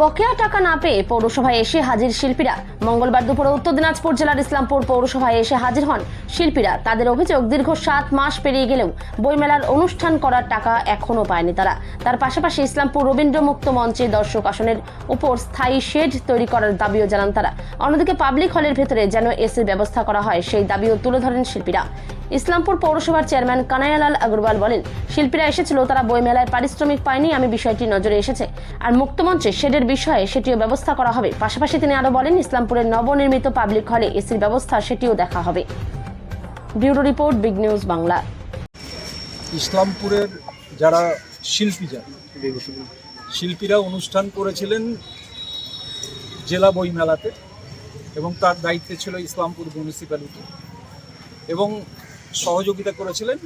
বকেয়া টাকা না পেয়ে পৌরসভায় এসে হাজির শিল্পীরা। মঙ্গলবার দুপুরে উত্তর দিনাজপুর জেলার ইসলামপুর পৌরসভায় এসে হাজির হন শিল্পীরা। তাদের অভিযোগ, দীর্ঘ 7 মাস পেরিয়ে গেলেও বইমেলার অনুষ্ঠান করার টাকা এখনো পায়নি তারা। তার পাশাপাশি ইসলামপুর রবীন্দ্র মুক্ত মঞ্চে দর্শক আসনের উপর স্থায়ী শেড তৈরি করার দাবিও জানান তারা। অন্যদিকে পাবলিক হলের ভেতরে যেন এসির ব্যবস্থা করা হয়, সেই দাবিও তুলে ধরেন শিল্পীরা। ইসলামপুর পৌরসভার চেয়ারম্যান কানাইয়ালাল আগরওয়াল বলেন, শিল্পীরা এসেছিল, তারা বইমেলায় পারিশ্রমিক পায়নি, আমি বিষয়টি নজরে এসেছে। আর মুক্তমঞ্চে শেডের বিষয়ে সেটিও ব্যবস্থা করা হবে। পাশাপাশি তিনি আরো বলেন, ইসলামপুরের নবনির্মিত পাবলিক হলে এসির ব্যবস্থা সেটিও দেখা হবে। Bureau report, big news Bangla. ইসলামপুরের যারা শিল্পীরা অনুষ্ঠান করেছিলেন জেলা বইমেলাতে, এবং তার দায়িত্বে ছিল ইসলামপুর মিউনিসিপ্যালিটি, এবং সহযোগিতা করেছিলেন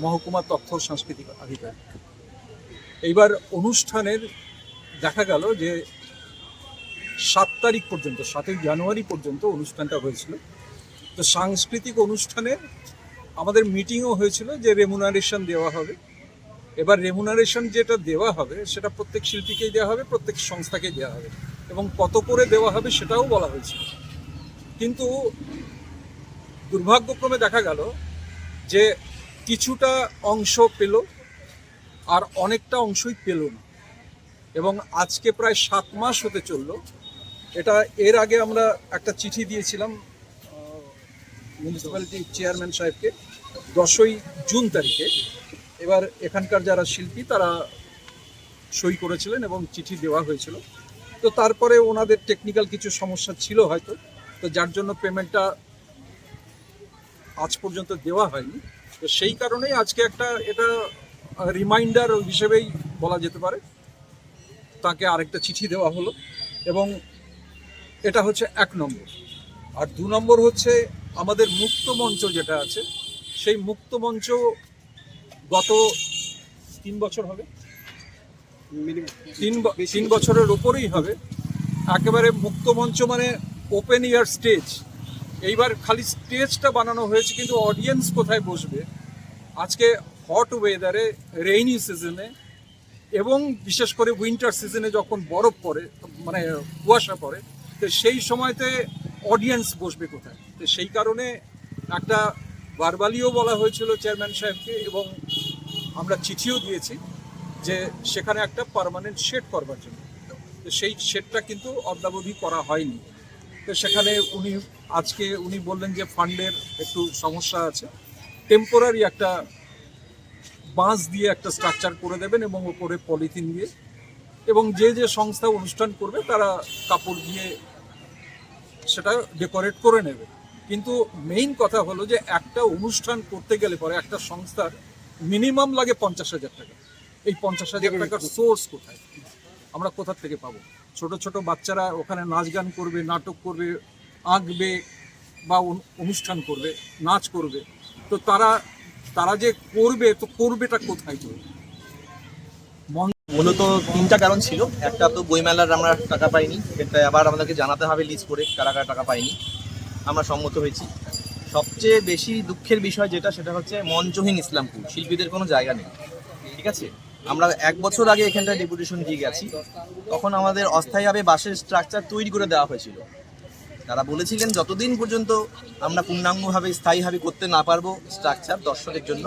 মহকুমা তথ্য ও সাংস্কৃতিক আধিকারিক। এইবার অনুষ্ঠানের দেখা গেল যে 7 তারিখ পর্যন্ত, 7ই জানুয়ারি পর্যন্ত অনুষ্ঠানটা হয়েছিল। তো সাংস্কৃতিক অনুষ্ঠানে আমাদের মিটিংও হয়েছিল যে রেমুনারেশন দেওয়া হবে। এবার রেমুনারেশন যেটা দেওয়া হবে সেটা প্রত্যেক শিল্পীকেই দেওয়া হবে, প্রত্যেক সংস্থাকেই দেওয়া হবে, এবং কত করে দেওয়া হবে সেটাও বলা হয়েছিল। কিন্তু দুর্ভাগ্যক্রমে দেখা গেল যে কিছুটা অংশ পেল আর অনেকটা অংশই পেল না, এবং আজকে প্রায় 7 মাস হতে চলল। এটা এর আগে আমরা একটা চিঠি দিয়েছিলাম মিউনিসিপ্যালিটি চেয়ারম্যান সাহেবকে 10ই জুন তারিখে। এবার এখানকার যারা শিল্পী তারা সই করেছিলেন এবং চিঠি দেওয়া হয়েছিল। তো তারপরে ওনাদের টেকনিক্যাল কিছু সমস্যা ছিল হয়তো, তো যার জন্য পেমেন্টটা আজ পর্যন্ত দেওয়া হয়নি। তো সেই কারণেই আজকে এটা রিমাইন্ডার হিসেবেই বলা যেতে পারে, তাকে আরেকটা চিঠি দেওয়া হলো। এবং এটা হচ্ছে 1 নম্বর। আর 2 নম্বর হচ্ছে আমাদের মুক্ত মঞ্চ যেটা আছে, সেই মুক্ত মঞ্চ গত 3 বছর হবে, 3 বছরের ওপরেই হবে। একেবারে মুক্ত মঞ্চ মানে ওপেন এয়ার স্টেজ। এইবার খালি স্টেজটা বানানো হয়েছে, কিন্তু অডিয়েন্স কোথায় বসবে? আজকে হট ওয়েদারে, রেইনি সিজনে, এবং বিশেষ করে উইন্টার সিজনে যখন বরফ পড়ে, মানে কুয়াশা পড়ে, তো সেই সময়তে অডিয়েন্স বসবে কোথায়? তো সেই কারণে একটা ভার্বালিও বলা হয়েছিল চেয়ারম্যান সাহেবকে, এবং আমরা চিঠিও দিয়েছি যে সেখানে একটা পার্মানেন্ট শেড করবার জন্য। তো সেই শেডটা কিন্তু অদ্যাবধি করা হয়নি। তো সেখানে উনি বললেন যে ফান্ডের একটু সমস্যা আছে, টেম্পোরারি একটা বাঁশ দিয়ে একটা স্ট্রাকচার করে দেবেন, এবং ওপরে পলিথিন দিয়ে, এবং যে সংস্থা অনুষ্ঠান করবে তারা কাপড় দিয়ে সেটা ডেকোরেট করে নেবে। কিন্তু মেইন কথা হলো যে একটা অনুষ্ঠান করতে গেলে পরে একটা সংস্থার মিনিমাম লাগে 50,000 টাকা। এই 50,000 টাকার সোর্স কোথায়? আমরা কোথা থেকে পাবো? ছোট ছোট বাচ্চারা ওখানে নাচ গান করবে, নাটক করবে, আঁকবে, বা অনুষ্ঠান করবে, নাচ করবে। তো তারা যে করবে, তো করবেটা কোথায়? মূলত 3টা কারণ ছিল। একটা তো বইমেলার আমরা টাকা পাইনি, এটা আবার আমাদেরকে জানাতে হবে লিস্ট করে কারা কারা টাকা পাইনি। আমরা সম্মত হয়েছি। সবচেয়ে বেশি দুঃখের বিষয় সেটা হচ্ছে মঞ্চহীন ইসলামপুর, শিল্পীদের কোনো জায়গা নেই। ঠিক আছে, আমরা 1 বছর আগে এখানটায় ডেপুটেশন দিয়ে গেছি, তখন আমাদের অস্থায়ীভাবে বাসের স্ট্রাকচার তৈরি করে দেওয়া হয়েছিল। তারা বলেছিলেন যতদিন পর্যন্ত আমরা পূর্ণাঙ্গভাবে স্থায়ীভাবে করতে না পারবো স্ট্রাকচার দর্শকের জন্য,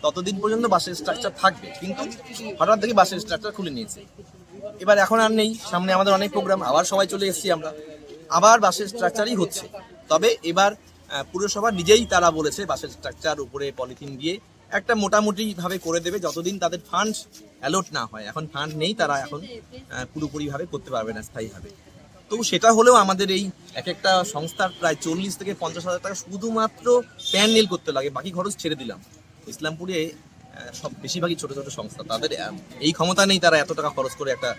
ততদিন পর্যন্ত বাসের স্ট্রাকচার থাকবে। কিন্তু হঠাৎ থেকে বাসের স্ট্রাকচার খুলে নিয়েছে। এবার এখন আর নেই, সামনে আমাদের অনেক প্রোগ্রাম, আবার সবাই চলে এসেছি আমরা, আবার বাসের স্ট্রাকচারই হচ্ছে। তবে এবার পুরসভা নিজেই তারা বলেছে বাসের স্ট্রাকচার উপরে পলিথিন দিয়ে একটা মোটামুটিভাবে করে দেবে, যতদিন তাদের ফান্ড অ্যালোট না হয়। এখন ফান্ড নেই, তারা এখন পুরোপুরিভাবে করতে পারবে না স্থায়ীভাবে। তো সেটা হলেও আমাদের এই একটা সংস্থার প্রায় 40 থেকে 50,000 টাকা শুধুমাত্র প্যান্ডেল করতে লাগে, বাকি খরচ ছেড়ে দিলাম। ইসলামপুরে সব বেশিরভাগই ছোট ছোট সংস্থা, তাদের এই ক্ষমতা নেই তারা এত টাকা খরচ করে একটা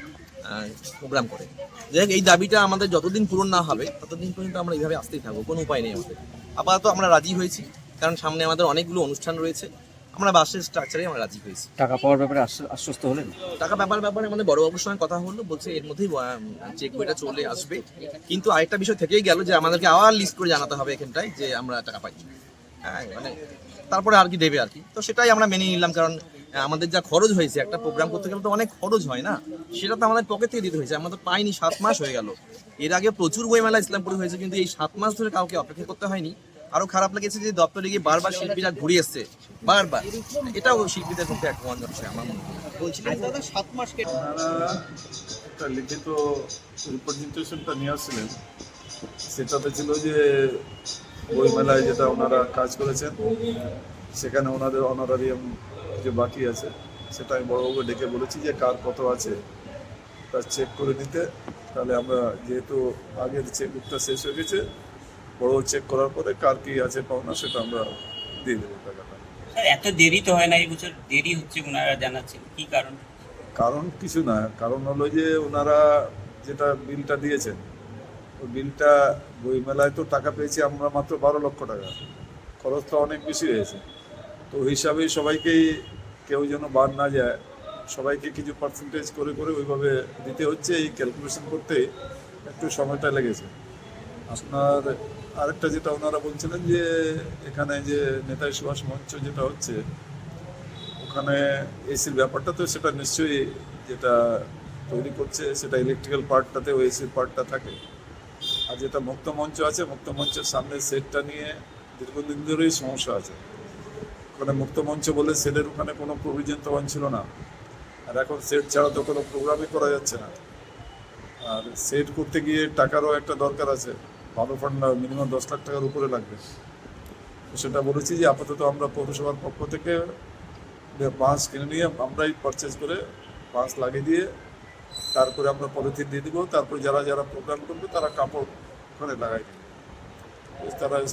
প্রোগ্রাম করে। যাই হোক, এই দাবিটা আমাদের যতদিন পূরণ না হবে ততদিন পর্যন্ত আমরা এইভাবে আসতেই থাকবো, কোনো উপায় নেই আমাদের। আপাতত আমরা রাজি হয়েছি, কারণ সামনে আমাদের অনেকগুলো অনুষ্ঠান রয়েছে। আমরা বাসের স্ট্রাকচারে আমরা রাজি হয়েছি। টাকা পাওয়ার ব্যাপারে আশ্বস্ত হলেন? টাকা ব্যাপারে আমাদের বড়বাবুর সঙ্গে কথা হলো, বলছে এর মধ্যেই চেক বইটা চলে আসবে। কিন্তু আরেকটা বিষয় থেকেই গেল যে আমাদেরকে আবার লিস্ট করে জানাতে হবে এখানটায় যে আমরা টাকা পাই। হ্যাঁ, মানে তারপরে আর কি দেবে আর কি। তো সেটাই আমরা মেনে নিলাম, কারণ আমাদের যা খরচ হয়েছে একটা প্রোগ্রাম করতে গেলে তো অনেক খরচ হয় না, সেটা তো আমাদের পকেট থেকে দিতে হয়েছে। আমরা তো পাইনি, 7 মাস হয়ে গেল। এর আগে প্রচুর বইমেলা ইসলামপুরে হয়েছে, কিন্তু এই 7 মাস ধরে কাউকে অপেক্ষা করতে হয়নি। আরো খারাপ লেগেছে যে দপ্তরে গিয়ে বারবার শিল্পীরা ঘুরে এসছে, বারবার। এটাও শিল্পীদের পক্ষে এক মঞ্জন বিষয় আমার মনে হয়। আপনারা একটা লিখিত রিপ্রেজেন্টেশনটা নিয়ে আসছিলেন, সেটাতে ছিল যে বইমেলায় যেটা ওনারা কাজ করেছেন সেখানে ওনাদের অনারারিয়াম যে বাকি আছে সেটা আমি বড়বাবুকে ডেকে বলেছি যে কার কত আছে তা চেক করে দিতে। তাহলে আমরা যেহেতু আগের চেকবুকটা শেষ হয়ে গেছে, বড় চেক করার পরে কার কি আছে পাওনা সেটা আমরা দিয়ে দেবো টাকাটা। স্যার এত দেরি তো হয় না, এই বছর দেরি হচ্ছে ওনারা জানাচ্ছেন, কি কারণ? কারণ কিছু না, কারণ হলো যে ওনারা যেটা বিলটা দিয়েছেন ওই বিলটা বইমেলায় তো টাকা পেয়েছি আমরা মাত্র 12 লক্ষ টাকা, খরচ তো অনেক বেশি হয়েছে। তো ওই হিসাবেই সবাইকেই কেউ যেন বাদ না যায়, সবাইকে কিছু পার্সেন্টেজ করে করে ওইভাবে দিতে হচ্ছে। এই ক্যালকুলেশন করতে একটু সময়টা লেগেছে। আপনার আরেকটা যেটা ওনারা বলছিলেন যে এখানে যে নেতাজি সুভাষ মঞ্চ যেটা হচ্ছে ওখানে এসির ব্যাপারটা, তো সেটা নিশ্চয়ই যেটা তৈরি করছে সেটা ইলেকট্রিক্যাল পার্টটাতেও এসির পার্টটা থাকে। আর যেটা মুক্ত মঞ্চ আছে, মুক্ত মঞ্চের সামনে সেটটা নিয়ে দীর্ঘদিন ধরেই সমস্যা আছে। ওখানে মুক্ত মঞ্চ বলে সেটের ওখানে কোনো প্রভিজন তখন ছিল না, আর এখন সেট ছাড়া তো কোনো প্রোগ্রামই করা যাচ্ছে না। আর সেট করতে গিয়ে টাকারও একটা দরকার আছে, ভালো ফান্ড মিনিমাম 10 লাখ টাকার উপরে লাগবে। তো সেটা বলেছি যে আপাতত আমরা পৌরসভার পক্ষ থেকে বাঁশ কিনে নিয়ে আমরাই পারচেজ করে বাঁশ লাগিয়ে দিয়ে তারপরে আমরা পলিথিন দিয়ে দিব। তারপরে যারা যারা প্রোগ্রাম করবে তারা কাপড় ওখানে লাগাই দেবে।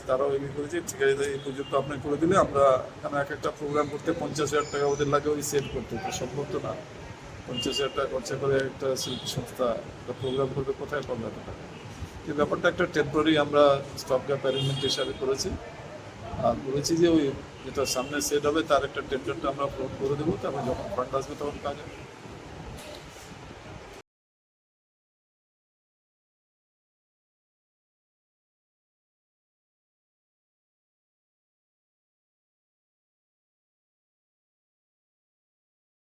তারাও এগিয়ে করেছে, ঠিক আছে এই পর্যন্ত আপনি করে দিলে আমরা এখানে এক একটা প্রোগ্রাম করতে 50,000 টাকা ওদের লাগে ওই সেট করতে, তো সম্ভব তো না 50,000 টাকা খরচা করে একটা শিল্পী সংস্থা একটা প্রোগ্রাম করবে, কোথায় পাবে এত টাকা। এই ব্যাপারটা একটা টেম্পোরারি আমরা স্টপ গ্যাপ অ্যারেঞ্জমেন্ট হিসাবে করেছি। আর বলেছি যে ওই যেটা সামনে সেট হবে তার একটা টেন্ডারটা আমরা করে দেবো, তারপর যখন ফান্ড আসবে তখন কাজ হবে।